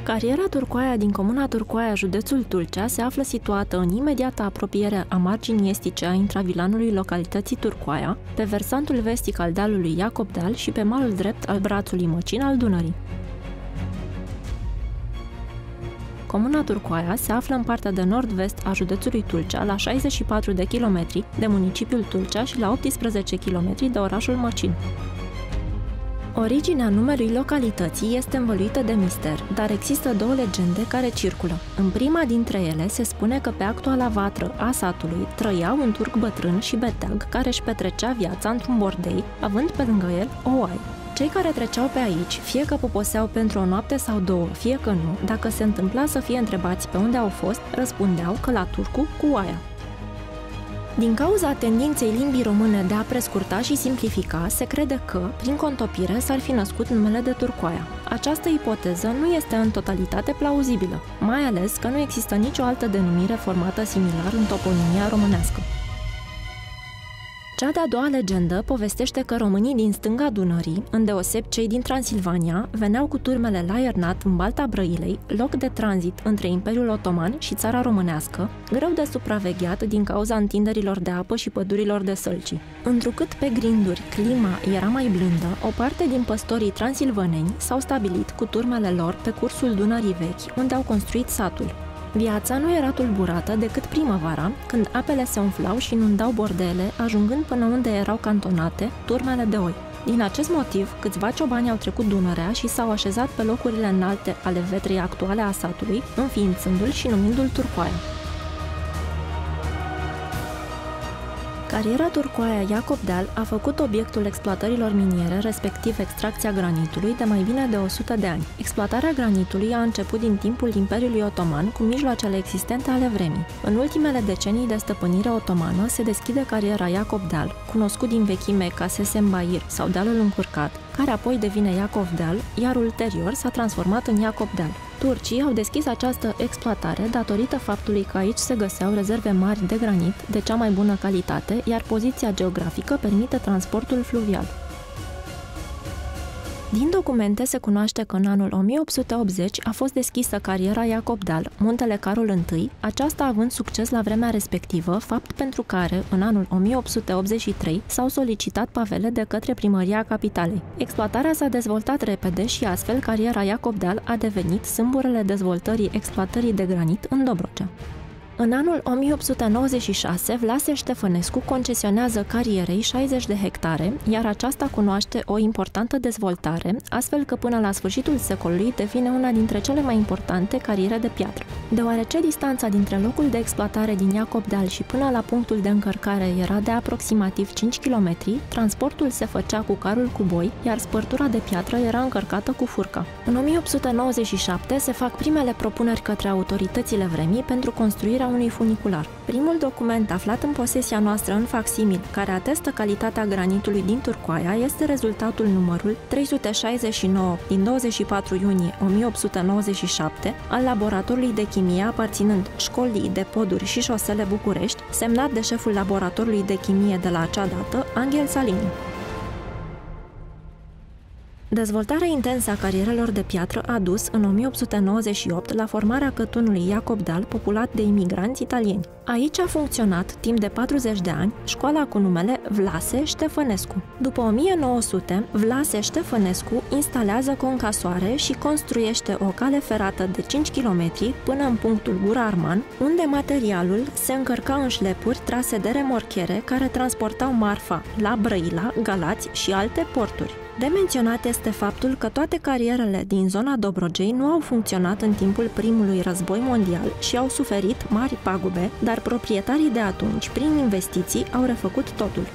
Cariera Turcoaia din comuna Turcoaia, județul Tulcea, se află situată în imediată apropiere a marginii estice a intravilanului localității Turcoaia, pe versantul vestic al dealului Iacob Deal și pe malul drept al brațului Măcin al Dunării. Comuna Turcoaia se află în partea de nord-vest a județului Tulcea, la 64 de kilometri de municipiul Tulcea și la 18 kilometri de orașul Măcin. Originea numelui localității este învăluită de mister, dar există două legende care circulă. În prima dintre ele se spune că pe actuala vatră a satului trăia un turc bătrân și beteag care își petrecea viața într-un bordei, având pe lângă el o oaie. Cei care treceau pe aici, fie că poposeau pentru o noapte sau două, fie că nu, dacă se întâmpla să fie întrebați pe unde au fost, răspundeau că la turcu cu oaia. Din cauza tendinței limbii române de a prescurta și simplifica, se crede că, prin contopire, s-ar fi născut numele de Turcoaia. Această ipoteză nu este în totalitate plauzibilă, mai ales că nu există nicio altă denumire formată similar în toponimia românească. Cea de-a doua legendă povestește că românii din stânga Dunării, îndeoseb cei din Transilvania, veneau cu turmele la Iernat, în Balta Brăilei, loc de tranzit între Imperiul Otoman și țara românească, greu de supravegheat din cauza întinderilor de apă și pădurilor de sălcii. Întrucât pe grinduri clima era mai blândă, o parte din păstorii transilvaneni s-au stabilit cu turmele lor pe cursul Dunării Vechi, unde au construit satul. Viața nu era tulburată decât primăvara, când apele se umflau și inundau bordele, ajungând până unde erau cantonate turmele de oi. Din acest motiv, câțiva ciobani au trecut Dunărea și s-au așezat pe locurile înalte ale vetrei actuale a satului, înființându-l și numindu-l Turcoaia. Cariera Turcoaia Iacob Deal a făcut obiectul exploatărilor miniere, respectiv extracția granitului, de mai bine de 100 de ani. Exploatarea granitului a început din timpul Imperiului Otoman cu mijloacele existente ale vremii. În ultimele decenii de stăpânire otomană se deschide cariera Iacob Deal, cunoscut din vechime ca Sesembair sau Dealul Încurcat, care apoi devine Iacov Deal, iar ulterior s-a transformat în Iacob Deal. Turcii au deschis această exploatare datorită faptului că aici se găseau rezerve mari de granit de cea mai bună calitate, iar poziția geografică permite transportul fluvial. Din documente se cunoaște că în anul 1880 a fost deschisă cariera Iacob Deal, muntele Carol I, aceasta având succes la vremea respectivă, fapt pentru care, în anul 1883, s-au solicitat pavele de către primăria capitalei. Exploatarea s-a dezvoltat repede și astfel cariera Iacob Deal a devenit sâmburele dezvoltării exploatării de granit în Dobrogea. În anul 1896, Vlase Ștefănescu concesionează carierei 60 de hectare, iar aceasta cunoaște o importantă dezvoltare, astfel că până la sfârșitul secolului devine una dintre cele mai importante cariere de piatră. Deoarece distanța dintre locul de exploatare din Iacob Deal și până la punctul de încărcare era de aproximativ 5 km, transportul se făcea cu carul cu boi, iar spărtura de piatră era încărcată cu furca. În 1897 se fac primele propuneri către autoritățile vremii pentru construirea unui funicular. Primul document aflat în posesia noastră în facsimil, care atestă calitatea granitului din Turcoaia, este rezultatul numărul 369 din 24 iunie 1897 al laboratorului de chimie aparținând Școlii de Poduri și Șosele București, semnat de șeful laboratorului de chimie de la acea dată, Angel Salini. Dezvoltarea intensă a carierelor de piatră a dus, în 1898, la formarea cătunului Iacob Deal, populat de imigranți italieni. Aici a funcționat, timp de 40 de ani, școala cu numele Vlase Ștefănescu. După 1900, Vlase Ștefănescu instalează concasoare și construiește o cale ferată de 5 km până în punctul Gura Arman, unde materialul se încărca în șlepuri trase de remorchiere care transportau marfa la Brăila, Galați și alte porturi. De menționat este faptul că toate carierele din zona Dobrogei nu au funcționat în timpul primului război mondial și au suferit mari pagube, dar proprietarii de atunci, prin investiții, au refăcut totul.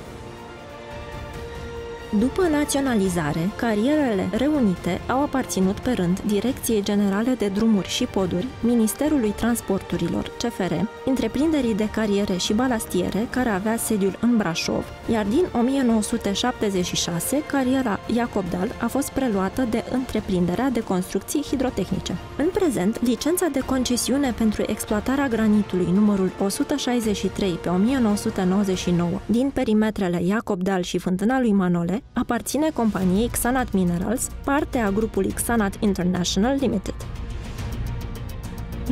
După naționalizare, carierele reunite au aparținut pe rând Direcției Generale de Drumuri și Poduri, Ministerului Transporturilor, CFR, întreprinderii de cariere și balastiere, care avea sediul în Brașov, iar din 1976, cariera Iacob Deal a fost preluată de întreprinderea de construcții hidrotehnice. În prezent, licența de concesiune pentru exploatarea granitului numărul 163 pe 1999 din perimetrele Iacob Deal și Fântâna lui Manole aparține companiei Xanat Minerals, parte a grupului Xanat International Limited.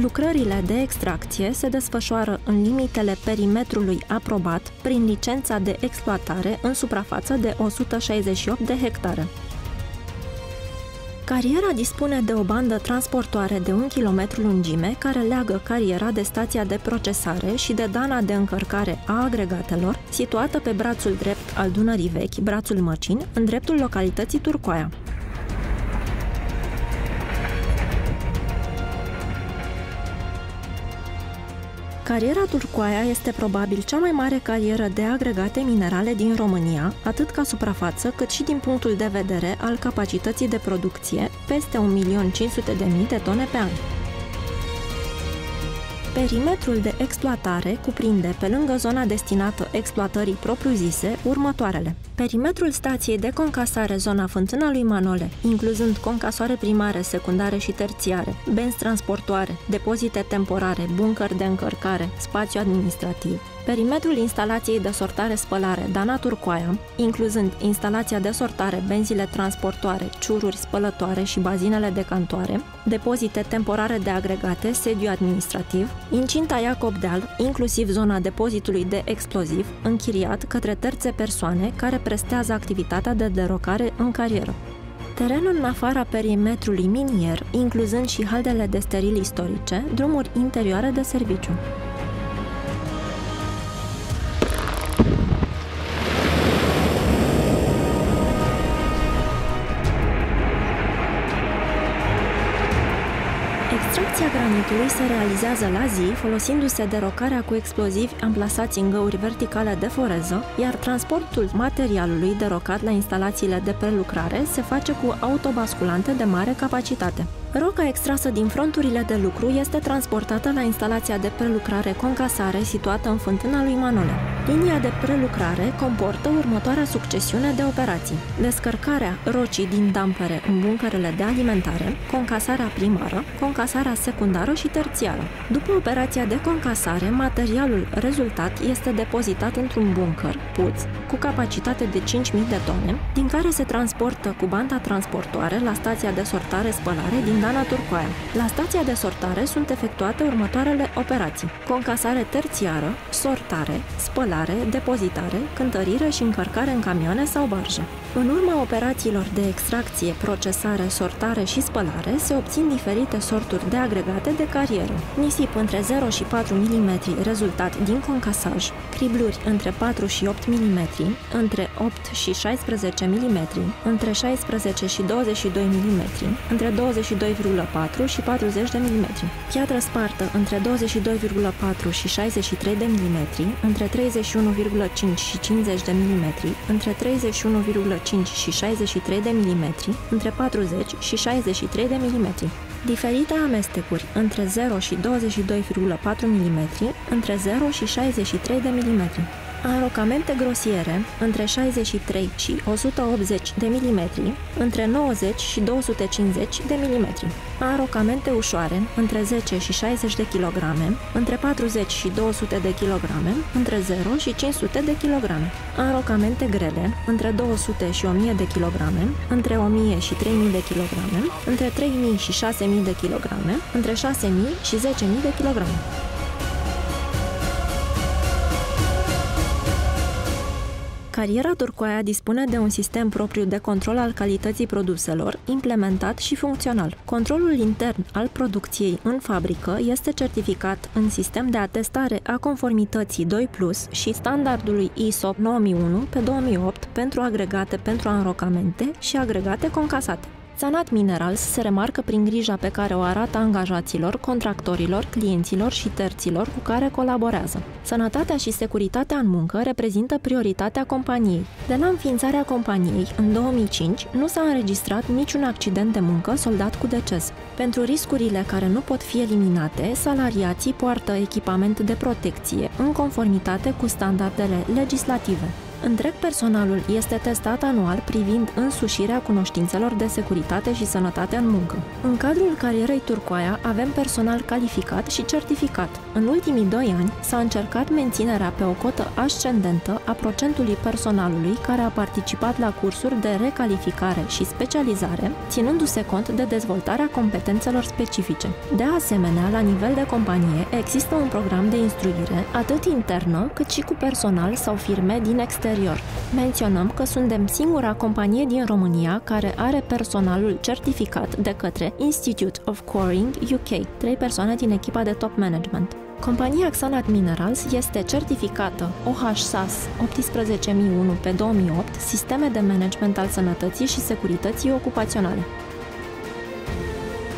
Lucrările de extracție se desfășoară în limitele perimetrului aprobat prin licența de exploatare în suprafață de 168 de hectare. Cariera dispune de o bandă transportoare de 1 km lungime care leagă cariera de stația de procesare și de dana de încărcare a agregatelor, situată pe brațul drept al Dunării Vechi, brațul Măcin, în dreptul localității Turcoaia. Cariera Turcoaia este probabil cea mai mare carieră de agregate minerale din România, atât ca suprafață, cât și din punctul de vedere al capacității de producție, peste 1.500.000 de tone pe an. Perimetrul de exploatare cuprinde, pe lângă zona destinată exploatării propriu-zise, următoarele. Perimetrul stației de concasare zona Fântâna lui Manole, incluzând concasoare primare, secundare și terțiare, benzi transportoare, depozite temporare, buncări de încărcare, spațiu administrativ. Perimetrul instalației de sortare-spălare Dana Turcoaia, incluzând instalația de sortare, benzile transportoare, ciururi spălătoare și bazinele decantoare, depozite temporare de agregate, sediu administrativ, incinta Iacob Deal, inclusiv zona depozitului de exploziv, închiriat către terțe persoane care prestează activitatea de derocare în carieră. Terenul în afara perimetrului minier, incluzând și haldele de steril istorice, drumuri interioare de serviciu. Extracția granitului se realizează la zi, folosindu-se derocarea cu explozivi amplasați în găuri verticale de foreză, iar transportul materialului derocat la instalațiile de prelucrare se face cu autobasculante de mare capacitate. Roca extrasă din fronturile de lucru este transportată la instalația de prelucrare concasare situată în Fântâna lui Manole. Linia de prelucrare comportă următoarea succesiune de operații: descărcarea rocii din dampere în buncărele de alimentare, concasarea primară, concasarea secundară și terțiară. După operația de concasare, materialul rezultat este depozitat într-un buncăr, puț, cu capacitate de 5.000 de tone, din care se transportă cu banda transportoare la stația de sortare-spălare din Dana Turcoaia. La stația de sortare sunt efectuate următoarele operații: concasare terțiară, sortare, spălare, depozitare, cântărire și încărcare în camioane sau barje. În urma operațiilor de extracție, procesare, sortare și spălare se obțin diferite sorturi de agregate de carieră: nisip între 0 și 4 mm rezultat din concasaj, cribluri între 4 și 8 mm, între 8 și 16 mm, între 16 și 22 mm, între 22,4 și 40 de mm, piatră spartă între 22,4 și 63 de mm, între 31,5 și 50 de mm, între 31,5 și 63 de mm, între 40 și 63 de mm. Diferite amestecuri între 0 și 22,4 mm, între 0 și 63 de mm. Înrocamente grosiere între 63 și 180 de mm, între 90 și 250 de mm. Înrocamente ușoare între 10 și 60 de kg, între 40 și 200 de kg, între 0 și 500 de kg. Înrocamente grele între 200 și 1000 de kg, între 1000 și 3000 de kg, între 3000 și 6000 de kg, între 6000 și 10.000 de kg. Cariera Turcoaia dispune de un sistem propriu de control al calității produselor, implementat și funcțional. Controlul intern al producției în fabrică este certificat în sistem de atestare a conformității 2+ și standardului ISO 9001/2008 pentru agregate pentru înrocamente și agregate concasate. Sanat Minerals se remarcă prin grija pe care o arată angajaților, contractorilor, clienților și terților cu care colaborează. Sănătatea și securitatea în muncă reprezintă prioritatea companiei. De la înființarea companiei, în 2005, nu s-a înregistrat niciun accident de muncă soldat cu deces. Pentru riscurile care nu pot fi eliminate, salariații poartă echipament de protecție în conformitate cu standardele legislative. Întreg personalul este testat anual privind însușirea cunoștințelor de securitate și sănătate în muncă. În cadrul carierei Turcoaia avem personal calificat și certificat. În ultimii 2 ani s-a încercat menținerea pe o cotă ascendentă a procentului personalului care a participat la cursuri de recalificare și specializare, ținându-se cont de dezvoltarea competențelor specifice. De asemenea, la nivel de companie există un program de instruire atât internă cât și cu personal sau firme din exterior. Menționăm că suntem singura companie din România care are personalul certificat de către Institute of Coring UK, 3 persoane din echipa de top management. Compania Xanat Minerals este certificată OHSAS 18001 pe 2008, Sisteme de Management al Sănătății și Securității Ocupaționale.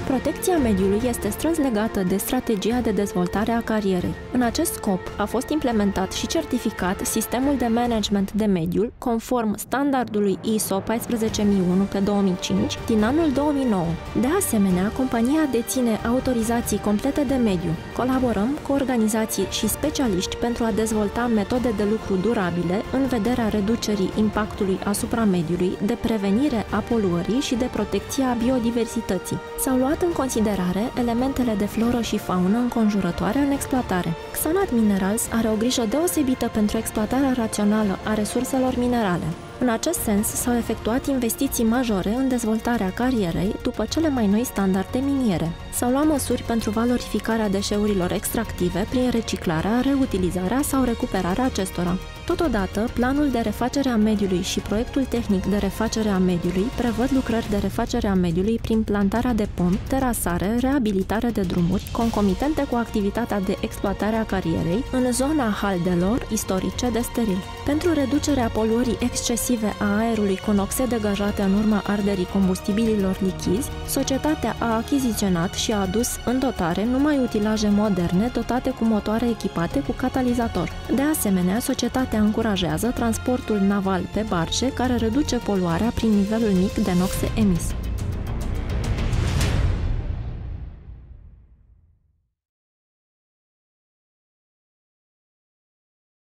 Protecția mediului este strâns legată de strategia de dezvoltare a carierei. În acest scop a fost implementat și certificat sistemul de management de mediul conform standardului ISO 14001 pe 2005 din anul 2009. De asemenea, compania deține autorizații complete de mediu. Colaborăm cu organizații și specialiști pentru a dezvolta metode de lucru durabile în vederea reducerii impactului asupra mediului, de prevenire a poluării și de protecție a biodiversității. S-au luat în considerare elementele de floră și faună înconjurătoare în exploatare. Xanat Minerals are o grijă deosebită pentru exploatarea rațională a resurselor minerale. În acest sens, s-au efectuat investiții majore în dezvoltarea carierei după cele mai noi standarde miniere. S-au luat măsuri pentru valorificarea deșeurilor extractive prin reciclarea, reutilizarea sau recuperarea acestora. Totodată, planul de refacere a mediului și proiectul tehnic de refacere a mediului prevăd lucrări de refacere a mediului prin plantarea de pomi, terasare, reabilitare de drumuri, concomitente cu activitatea de exploatare a carierei în zona haldelor istorice de steril. Pentru reducerea poluării excesive a aerului cu noxe degajate în urma arderii combustibililor lichizi, societatea a achiziționat și a adus în dotare numai utilaje moderne dotate cu motoare echipate cu catalizator. De asemenea, societatea încurajează transportul naval pe barce care reduce poluarea prin nivelul mic de noxe emis.